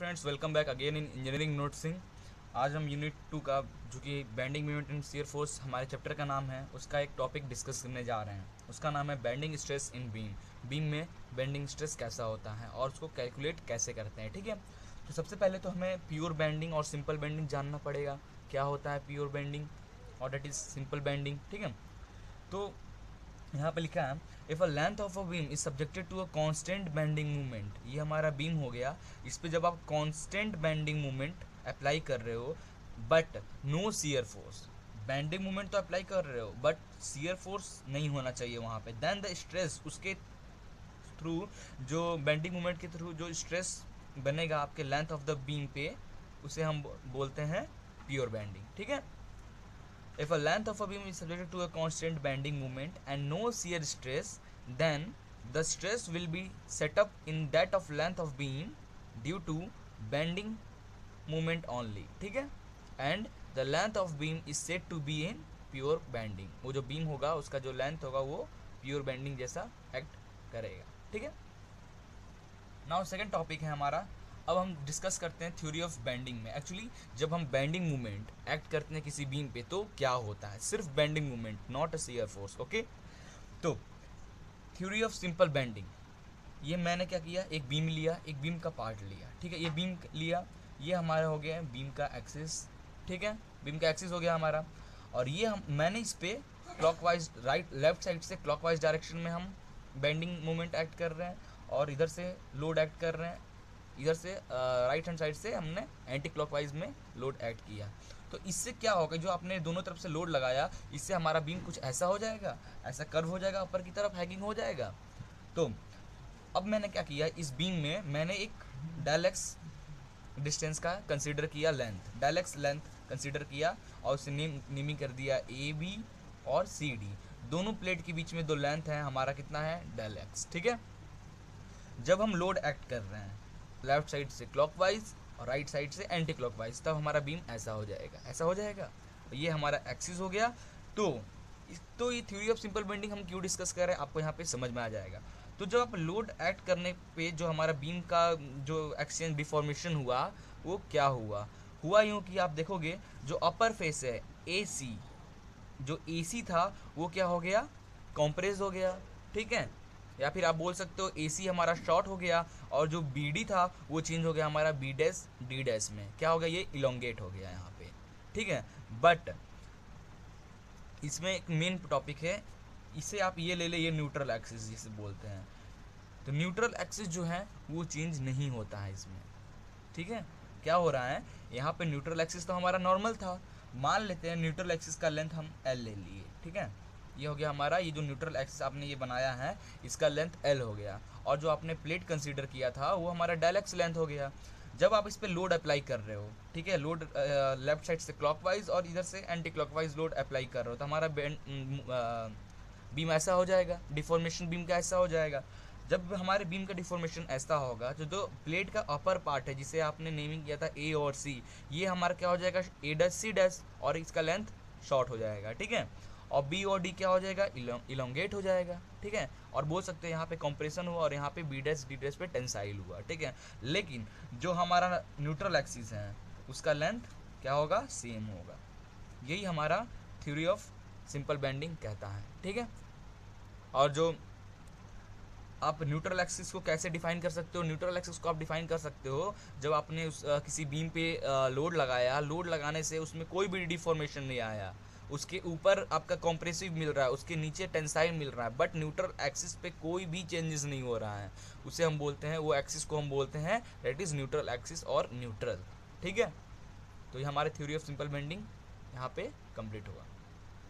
Friends, welcome back again in engineering नोट्सिंग। आज हम यूनिट 2 का, जो कि bending moment in shear force हमारे चैप्टर का नाम है, उसका एक टॉपिक डिस्कस करने जा रहे हैं। उसका नाम है bending stress in beam. Beam में बेंडिंग स्ट्रेस कैसा होता है और उसको कैलकुलेट कैसे करते हैं। ठीक है, तो सबसे पहले तो हमें प्योर बेंडिंग और सिंपल बेंडिंग जानना पड़ेगा। क्या होता है प्योर बेंडिंग और डेट इज़ सिंपल बेंडिंग। ठीक है, तो यहाँ पे लिखा है if a length of a beam is subjected to a constant bending movement. ये हमारा बीम हो गया, इस पे जब आप कांस्टेंट बेंडिंग मूवमेंट अप्लाई कर रहे हो but no shear force. Bending movement तो अप्लाई कर रहे हो बट शियर फोर्स नहीं होना चाहिए वहाँ पे, देन द स्ट्रेस उसके थ्रू, जो बेंडिंग मूवमेंट के थ्रू जो स्ट्रेस बनेगा आपके लेंथ ऑफ द बीम पे, उसे हम बोलते हैं प्योर बेंडिंग। ठीक है, if a length of a beam is subjected to a constant bending moment and no shear stress, then the stress will be set up in that of length of beam due to bending moment only. ठीक है, and the length of beam is said to be in pure bending। वो जो beam होगा उसका जो length होगा वो pure bending जैसा एक्ट करेगा। ठीक है, नाउ सेकंड टॉपिक है हमारा। अब हम डिस्कस करते हैं थ्योरी ऑफ बेंडिंग में। एक्चुअली जब हम बेंडिंग मूवमेंट एक्ट करते हैं किसी बीम पे तो क्या होता है, सिर्फ bending movement, not a shear force. Okay, तो थ्योरी ऑफ सिंपल बेंडिंग, ये मैंने क्या किया, एक बीम लिया, एक बीम का पार्ट लिया। ठीक है, ये बीम लिया, ये हमारा हो गया बीम का एक्सिस। ठीक है, बीम का एक्सिस हो गया हमारा, और ये मैंने इस पे क्लॉकवाइज राइट लेफ्ट साइड से क्लॉकवाइज डायरेक्शन में हम बेंडिंग मोमेंट एक्ट कर रहे हैं, और इधर से लोड एक्ट कर रहे हैं, इधर से राइट हैंड साइड से हमने एंटी क्लॉकवाइज में लोड ऐड किया। तो इससे क्या होगा, जो आपने दोनों तरफ से लोड लगाया, इससे हमारा बीम कुछ ऐसा हो जाएगा, ऐसा कर्व हो जाएगा, ऊपर की तरफ हैगिंग हो जाएगा। तो अब मैंने क्या किया, इस बीम में मैंने एक डेल एक्स डिस्टेंस का कंसीडर किया, length del x length consider किया, और उसे नेमिंग कर दिया ए बी और सी डी। दोनों प्लेट के बीच में दो लेंथ है, हमारा कितना है, डेल एक्स। ठीक है, जब हम लोड एक्ट कर रहे हैं लेफ्ट साइड से क्लॉकवाइज और राइट साइड से एंटी क्लॉकवाइज, तब हमारा बीम ऐसा हो जाएगा, ऐसा हो जाएगा। ये हमारा एक्सिस हो गया। तो ये थ्योरी ऑफ सिंपल बेंडिंग हम क्यों डिस्कस कर रहे हैं, आपको यहाँ पे समझ में आ जाएगा। तो जब आप लोड एक्ट करने पे जो हमारा बीम का जो एक्सचेंज डिफॉर्मेशन हुआ, वो क्या हुआ, हुआ यूँ कि आप देखोगे जो अपर फेस है ए सी, जो ए सी था वो क्या हो गया, कॉम्प्रेस हो गया। ठीक है, या फिर आप बोल सकते हो ए सी हमारा शॉर्ट हो गया, और जो बी डी था वो चेंज हो गया हमारा बी डैश डी डैश में। क्या हो गया, ये इलोंगेट हो गया यहाँ पे। ठीक है, बट इसमें एक मेन टॉपिक है, इसे आप ये ले ले, ये न्यूट्रल एक्सिस जिसे बोलते हैं। तो न्यूट्रल एक्सिस जो है वो चेंज नहीं होता है इसमें। ठीक है, क्या हो रहा है यहाँ पे, न्यूट्रल एक्सिस तो हमारा नॉर्मल था, मान लेते हैं न्यूट्रल एक्सिस का लेंथ हम एल ले लिए। ठीक है, ये हो गया हमारा, ये जो न्यूट्रल एक्सिस आपने ये बनाया है इसका लेंथ एल हो गया, और जो आपने प्लेट कंसीडर किया था वो हमारा डेल एक्स लेंथ हो गया। जब आप इस पर लोड अप्लाई कर रहे हो, ठीक है, लोड लेफ्ट साइड से क्लॉकवाइज और इधर से एंटी क्लॉकवाइज लोड अप्लाई कर रहे हो, तो हमारा बीम ऐसा हो जाएगा, डिफॉर्मेशन बीम का ऐसा हो जाएगा। जब हमारे बीम का डिफॉर्मेशन ऐसा होगा, जो प्लेट का अपर पार्ट है जिसे आपने नेमिंग किया था ए और सी, ये हमारा क्या हो जाएगा, ए डैश सी डैश, और इसका लेंथ शॉर्ट हो जाएगा। ठीक है, और बी और डी क्या हो जाएगा, इलोंगेट हो जाएगा। ठीक है, और बोल सकते हैं यहाँ पे कंप्रेशन हुआ और यहाँ पे बी डैश डी डैश पे टेंसाइल हुआ। ठीक है, लेकिन जो हमारा न्यूट्रल एक्सिस है उसका लेंथ क्या होगा, सेम होगा। यही हमारा थ्योरी ऑफ सिंपल बेंडिंग कहता है। ठीक है, और जो आप न्यूट्रल एक्सिस को कैसे डिफाइन कर सकते हो, न्यूट्रल एक्सिस को आप डिफाइन कर सकते हो जब आपने किसी बीम पे लोड लगाया, लोड लगाने से उसमें कोई भी डिफॉर्मेशन नहीं आया, उसके ऊपर आपका कॉम्प्रेसिव मिल रहा है, उसके नीचे टेंसाइल मिल रहा है, बट न्यूट्रल एक्सिस पे कोई भी चेंजेस नहीं हो रहा है, उसे हम बोलते हैं, वो एक्सिस को हम बोलते हैं दैट इज़ न्यूट्रल एक्सिस और न्यूट्रल। ठीक है, तो ये हमारे थ्योरी ऑफ सिंपल बेंडिंग यहाँ पे कंप्लीट हुआ।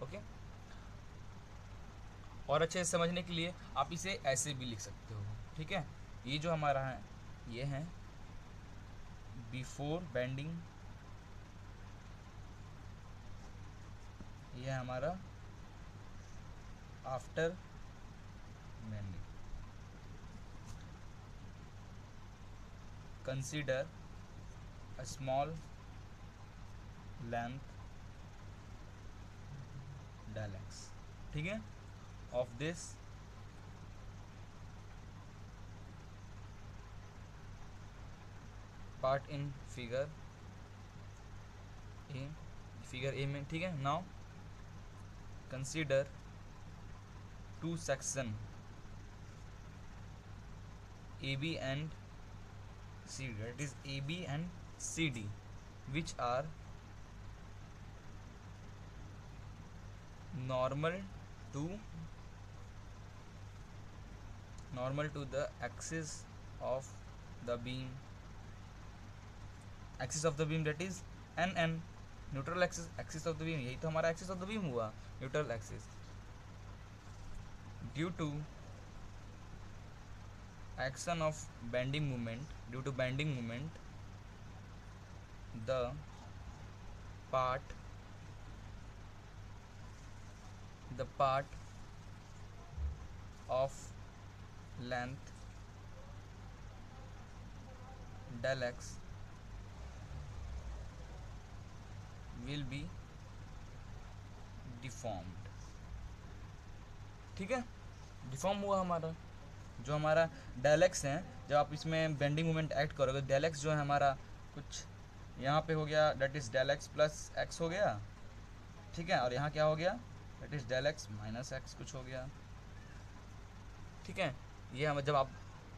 ओके, और अच्छे से समझने के लिए आप इसे ऐसे भी लिख सकते हो। ठीक है, ये जो हमारा है ये है बिफोर बेंडिंग, ये है हमारा after bending. Consider a small length del x. ठीक है, of this part in figure A में, ठीक है। Now consider two section AB and CD, that is AB and CD, which are normal to the axis of the beam, that is NN, neutral axis of the beam, यही तो हमारा axis of the beam हुआ, neutral axis. Due to action of bending moment, the part of length del x will be deformed, ठीक है। Deform हुआ हमारा, जो हमारा डेल एक्स है, जब आप इसमें बेंडिंग मोमेंट एक्ट करोगे, डेल एक्स जो है हमारा कुछ यहाँ पे हो गया, that is del x plus x हो गया, ठीक है। और यहाँ क्या हो गया, that is del x minus x कुछ हो गया, ठीक है। ये हम जब आप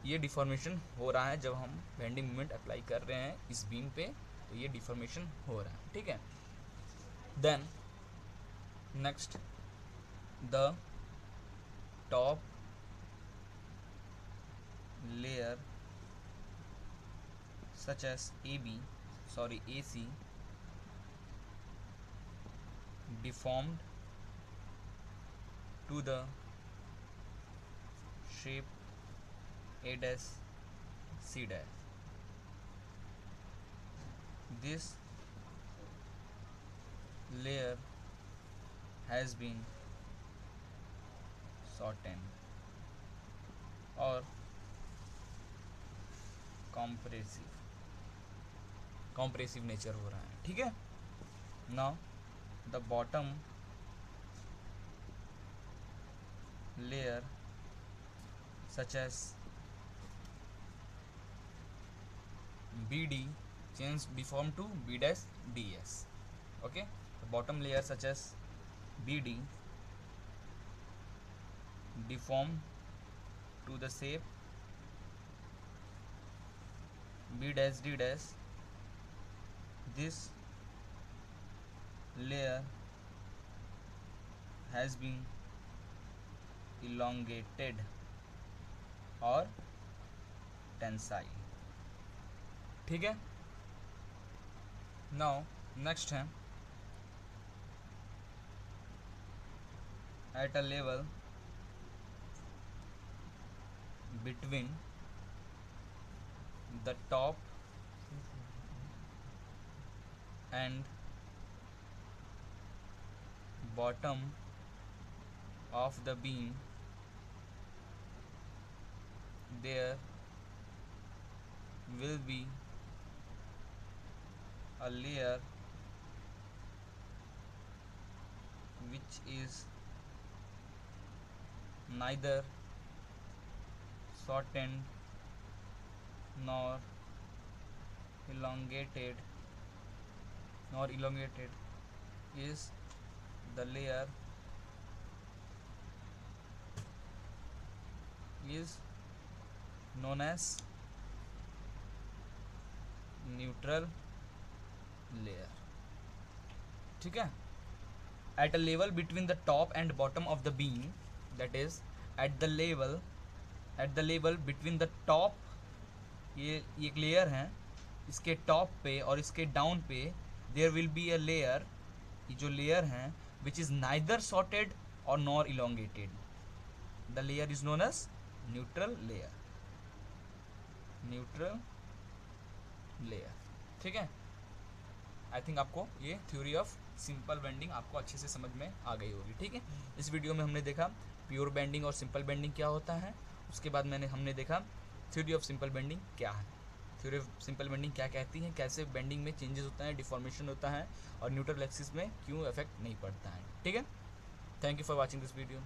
ये डिफॉर्मेशन हो रहा है जब हम बेंडिंग मोमेंट अप्लाई कर रहे हैं इस बीम पे, तो ये डिफॉर्मेशन हो रहा है, ठीक है। Then next, the top layer such as AC deformed to the shape A dash C dash. This layer has been shortened or compressive nature हो रहा है, ठीक है। Now the bottom layer such as BD change deform to B dash DS, okay. Bottom layer such as BD deform to the shape B dash D dash. This layer has been elongated or tensile, ठीक है। Now next है at a level between the top and bottom of the beam, there will be a layer which is neither shortened nor elongated, is the layer is known as neutral layer, ठीक है। at a level between the top and bottom of the beam, that is at the level between the top, ये एक layer है, इसके top पे और इसके down पे there will be a layer, ये जो लेयर है विच इज़ नाइदर शॉर्टेड और nor elongated, the layer is known as neutral layer, ठीक है। आई थिंक आपको ये थ्योरी ऑफ सिंपल बेंडिंग आपको अच्छे से समझ में आ गई होगी, ठीक है। इस वीडियो में हमने देखा प्योर बेंडिंग और सिंपल बेंडिंग क्या होता है, उसके बाद हमने देखा थ्योरी ऑफ सिंपल बेंडिंग क्या है, थ्योरी ऑफ सिंपल बेंडिंग क्या कहती है, कैसे बेंडिंग में चेंजेस होता है, डिफॉर्मेशन होता है और न्यूट्रल एक्सिस में क्यों इफेक्ट नहीं पड़ता है, ठीक है। Thank you for watching this video.